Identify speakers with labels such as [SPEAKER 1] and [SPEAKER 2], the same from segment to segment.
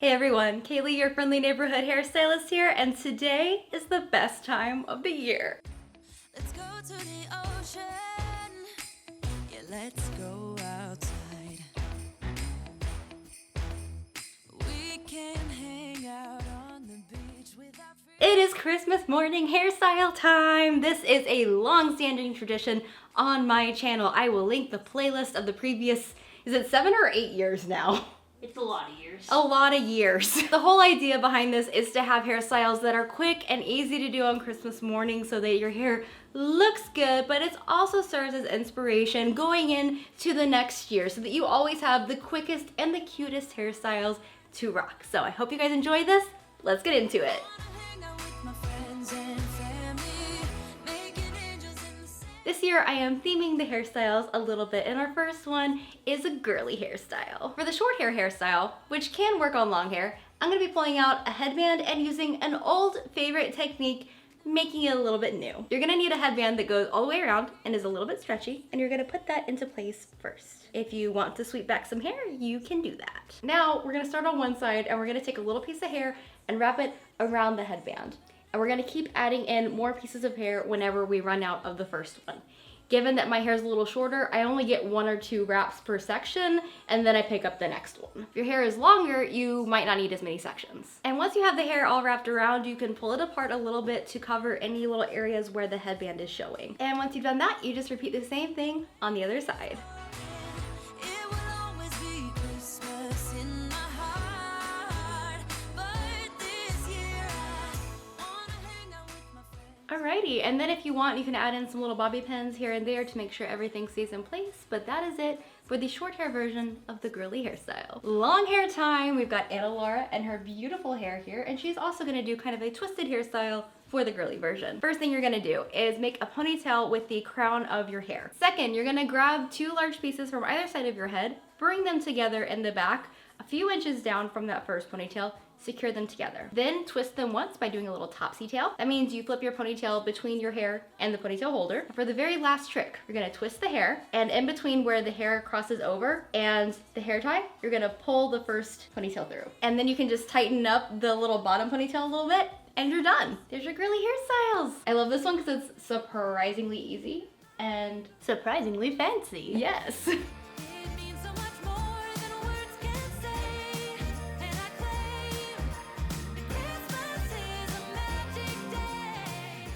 [SPEAKER 1] Hey everyone, Kaylee, your friendly neighborhood hairstylist here, and today is the best time of the year.
[SPEAKER 2] Let's go to the ocean. Yeah, let's go outside. We can hang out on the beach without
[SPEAKER 1] It is Christmas morning hairstyle time. This is a long-standing tradition on my channel. I will link the playlist of the previous, is it 7 or 8 years now?
[SPEAKER 3] It's a lot of years.
[SPEAKER 1] A lot of years. The whole idea behind this is to have hairstyles that are quick and easy to do on Christmas morning so that your hair looks good, but it also serves as inspiration going into the next year so that you always have the quickest and the cutest hairstyles to rock. So I hope you guys enjoy this. Let's get into it.
[SPEAKER 2] hang out with my friends and family, making angels in the sand.
[SPEAKER 1] This year I am theming the hairstyles a little bit, and our first one is a girly hairstyle. For the short hair hairstyle, which can work on long hair, I'm gonna be pulling out a headband and using an old favorite technique, making it a little bit new. You're gonna need a headband that goes all the way around and is a little bit stretchy, and you're gonna put that into place first. If you want to sweep back some hair, you can do that. Now we're gonna start on one side, and we're gonna take a little piece of hair and wrap it around the headband. And we're gonna keep adding in more pieces of hair whenever we run out of the first one. Given that my hair is a little shorter, I only get 1 or 2 wraps per section, and then I pick up the next one. If your hair is longer, you might not need as many sections. And once you have the hair all wrapped around, you can pull it apart a little bit to cover any little areas where the headband is showing. And once you've done that, you just repeat the same thing on the other side.
[SPEAKER 2] It will always be Christmas in my heart. But this year I wanna hang out with my friends.
[SPEAKER 1] Alrighty, and then if you want, you can add in some little bobby pins here and there to make sure everything stays in place, but that is it for the short hair version of the girly hairstyle. Long hair time, we've got Anna Laura and her beautiful hair here, and she's also gonna do kind of a twisted hairstyle for the girly version. First thing you're gonna do is make a ponytail with the crown of your hair. Second, you're gonna grab 2 large pieces from either side of your head, bring them together in the back, a few inches down from that first ponytail, secure them together. Then twist them once by doing a little topsy tail. That means you flip your ponytail between your hair and the ponytail holder. For the very last trick, you're gonna twist the hair, and in between where the hair crosses over and the hair tie, you're gonna pull the first ponytail through. And then you can just tighten up the little bottom ponytail a little bit, and you're done. There's your girly hairstyles. I love this one because it's surprisingly easy and
[SPEAKER 3] Surprisingly fancy.
[SPEAKER 1] yes.
[SPEAKER 2] It means so much more than words can say. And I claim that Christmas is a magic day.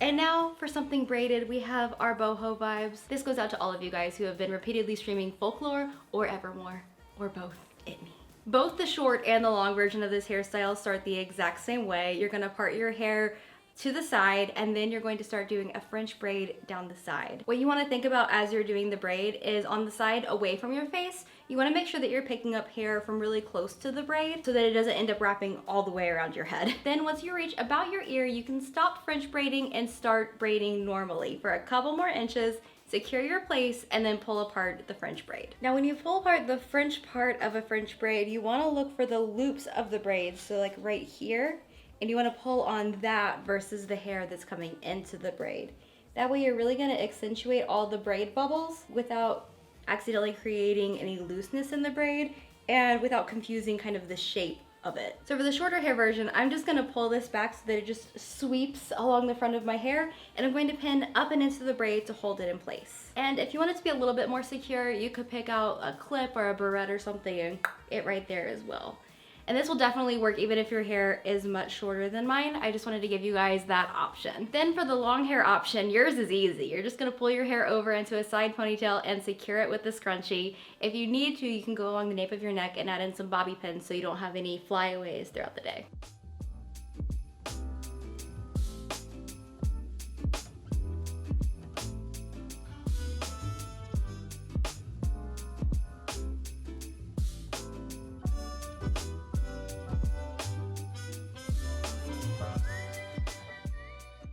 [SPEAKER 1] And now for something braided, we have our boho vibes. This goes out to all of you guys who have been repeatedly streaming Folklore or Evermore, or both, it me. Both the short and the long version of this hairstyle start the exact same way. You're gonna part your hair to the side, and then you're going to start doing a French braid down the side. What you wanna think about as you're doing the braid is on the side away from your face, you wanna make sure that you're picking up hair from really close to the braid so that it doesn't end up wrapping all the way around your head. Then once you reach about your ear, you can stop French braiding and start braiding normally for a couple more inches, secure your place, and then pull apart the French braid. Now when you pull apart the French part of a French braid, you wanna look for the loops of the braid, so like right here, and you wanna pull on that versus the hair that's coming into the braid. That way you're really gonna accentuate all the braid bubbles without accidentally creating any looseness in the braid and without confusing kind of the shape of it. So for the shorter hair version, I'm just gonna pull this back so that it just sweeps along the front of my hair, and I'm going to pin up and into the braid to hold it in place. And if you want it to be a little bit more secure, you could pick out a clip or a barrette or something and it right there as well. And this will definitely work even if your hair is much shorter than mine. I just wanted to give you guys that option. Then for the long hair option, yours is easy. You're just gonna pull your hair over into a side ponytail and secure it with the scrunchie. If you need to, you can go along the nape of your neck and add in some bobby pins so you don't have any flyaways throughout the day.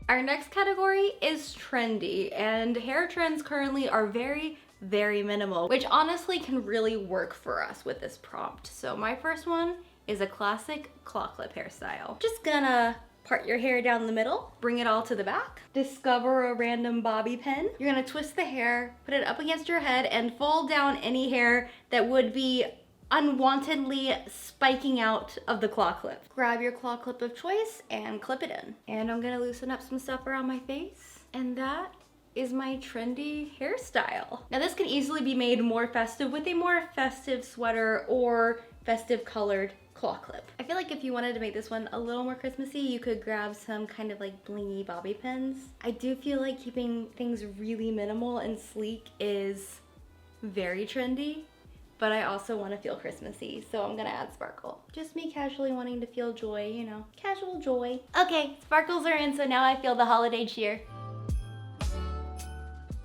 [SPEAKER 1] Our next category is trendy, and hair trends currently are very minimal, which honestly can really work for us with this prompt. So my first one is a classic claw clip hairstyle. Just gonna part your hair down the middle, bring it all to the back, discover a random bobby pin. You're gonna twist the hair, put it up against your head, and fold down any hair that would be unwantedly spiking out of the claw clip. Grab your claw clip of choice and clip it in. And I'm gonna loosen up some stuff around my face. And that is my trendy hairstyle. Now this can easily be made more festive with a more festive sweater or festive colored claw clip. I feel like if you wanted to make this one a little more Christmassy, you could grab some kind of like blingy bobby pins. I do feel like keeping things really minimal and sleek is very trendy, but I also want to feel Christmassy, so I'm gonna add sparkle. Just me casually wanting to feel joy, you know, casual joy. Okay, sparkles are in, so now I feel the holiday cheer.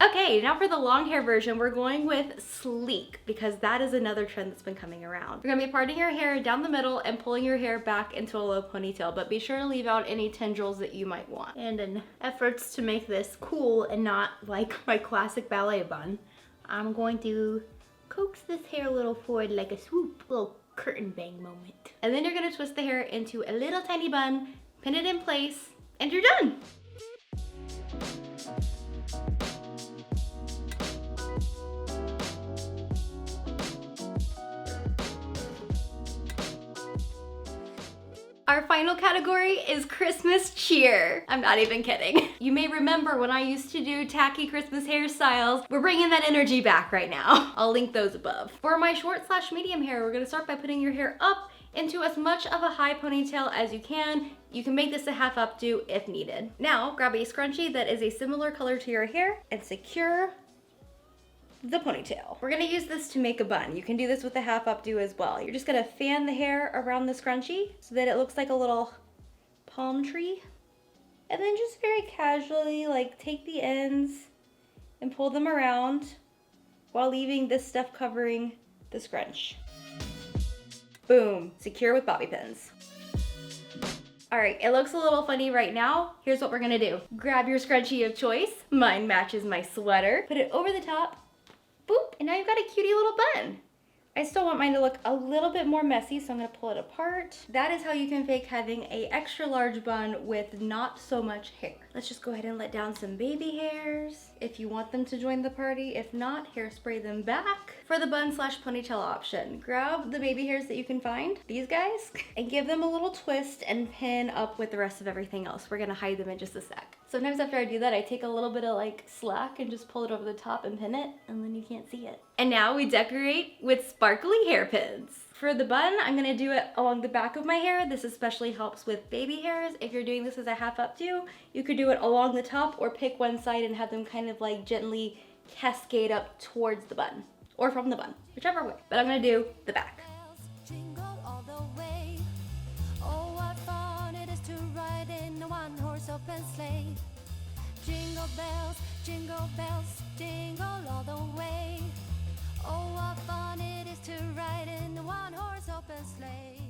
[SPEAKER 1] Okay, now for the long hair version, we're going with sleek because that is another trend that's been coming around. You're gonna be parting your hair down the middle and pulling your hair back into a low ponytail, but be sure to leave out any tendrils that you might want.
[SPEAKER 3] And in efforts to make this cool and not like my classic ballet bun, I'm going to coax this hair a little forward like a swoop, little curtain bang moment.
[SPEAKER 1] And then you're gonna twist the hair into a little tiny bun, pin it in place, and you're done. Our final category is Christmas cheer. I'm not even kidding. You may remember when I used to do tacky Christmas hairstyles. We're bringing that energy back right now. I'll link those above. For my short/medium hair, we're gonna start by putting your hair up into as much of a high ponytail as you can. You can make this a half updo if needed. Now, grab a scrunchie that is a similar color to your hair and secure the ponytail. We're gonna use this to make a bun. You can do this with a half updo as well. You're just gonna fan the hair around the scrunchie so that it looks like a little palm tree. And then just very casually like take the ends and pull them around while leaving this stuff covering the scrunch. Boom, secure with bobby pins. All right, it looks a little funny right now. Here's what we're gonna do. Grab your scrunchie of choice. Mine matches my sweater. Put it over the top. Boop, and now you've got a cutie little bun. I still want mine to look a little bit more messy, so I'm gonna pull it apart. That is how you can fake having a extra large bun with not so much hair. Let's just go ahead and let down some baby hairs if you want them to join the party. If not, hairspray them back. For the bun/ponytail option, grab the baby hairs that you can find, these guys, and give them a little twist and pin up with the rest of everything else. We're gonna hide them in just a sec. Sometimes after I do that, I take a little bit of like slack and just pull it over the top and pin it, and then you can't see it. And now we decorate with sparkly hairpins. For the bun, I'm gonna do it along the back of my hair. This especially helps with baby hairs. If you're doing this as a half updo, you could do it along the top or pick one side and have them kind of like gently cascade up towards the bun or from the bun, whichever way. But I'm gonna do the back.
[SPEAKER 2] Jingle all the way. Oh, what fun it is to ride in a one-horse open sleigh. Jingle bells, jingle all the way. Oh, what fun it is to ride in a one-horse open sleigh.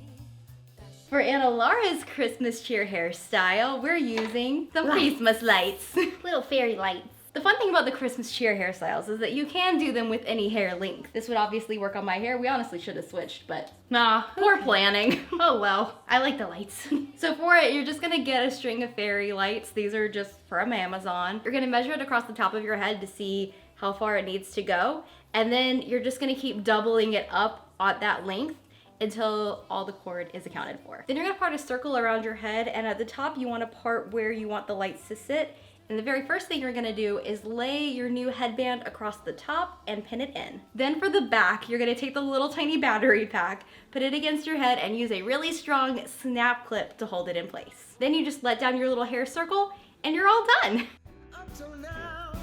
[SPEAKER 1] For Anna Laura's Christmas cheer hairstyle, we're using some Christmas lights.
[SPEAKER 3] Little fairy lights.
[SPEAKER 1] The fun thing about the Christmas cheer hairstyles is that you can do them with any hair length. This would obviously work on my hair. We honestly should have switched, but nah, poor planning.
[SPEAKER 3] Oh well, I like the lights.
[SPEAKER 1] So for it, you're just gonna get a string of fairy lights. These are just from Amazon. You're gonna measure it across the top of your head to see how far it needs to go. And then you're just gonna keep doubling it up at that length until all the cord is accounted for. Then you're gonna part a circle around your head, and at the top you wanna part where you want the lights to sit. And the very first thing you're gonna do is lay your new headband across the top and pin it in. Then for the back, you're gonna take the little tiny battery pack, put it against your head, and use a really strong snap clip to hold it in place. Then you just let down your little hair circle, and you're all done.
[SPEAKER 4] Up till now,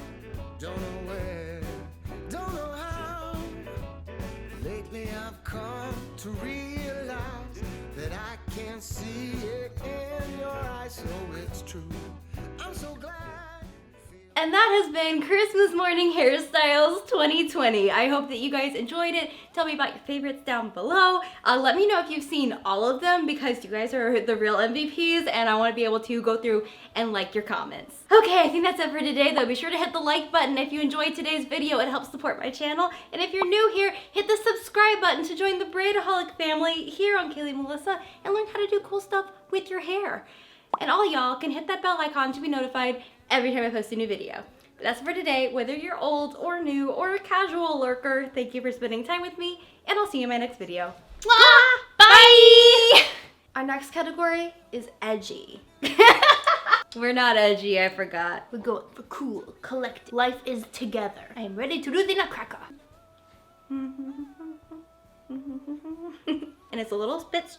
[SPEAKER 4] don't know where, don't know how. Lately I've come to realize that I can't see it in your eyes, so it's true. I'm so glad.
[SPEAKER 1] And that has been Christmas Morning Hairstyles 2020. I hope that you guys enjoyed it. Tell me about your favorites down below. Let me know if you've seen all of them because you guys are the real MVPs and I want to be able to go through and like your comments. Okay, I think that's it for today though. Be sure to hit the like button if you enjoyed today's video. It helps support my channel. And if you're new here, hit the subscribe button to join the Braidaholic family here on Kayley Melissa and learn how to do cool stuff with your hair. And all y'all can hit that bell icon to be notified every time I post a new video. But that's for today. Whether you're old or new or a casual lurker, thank you for spending time with me, and I'll see you in my next video. Bye! Our next category is edgy. We're not edgy, I forgot.
[SPEAKER 3] We're going for cool, collected. Life is together. I am ready to do the nutcracker.
[SPEAKER 1] And it's a little bit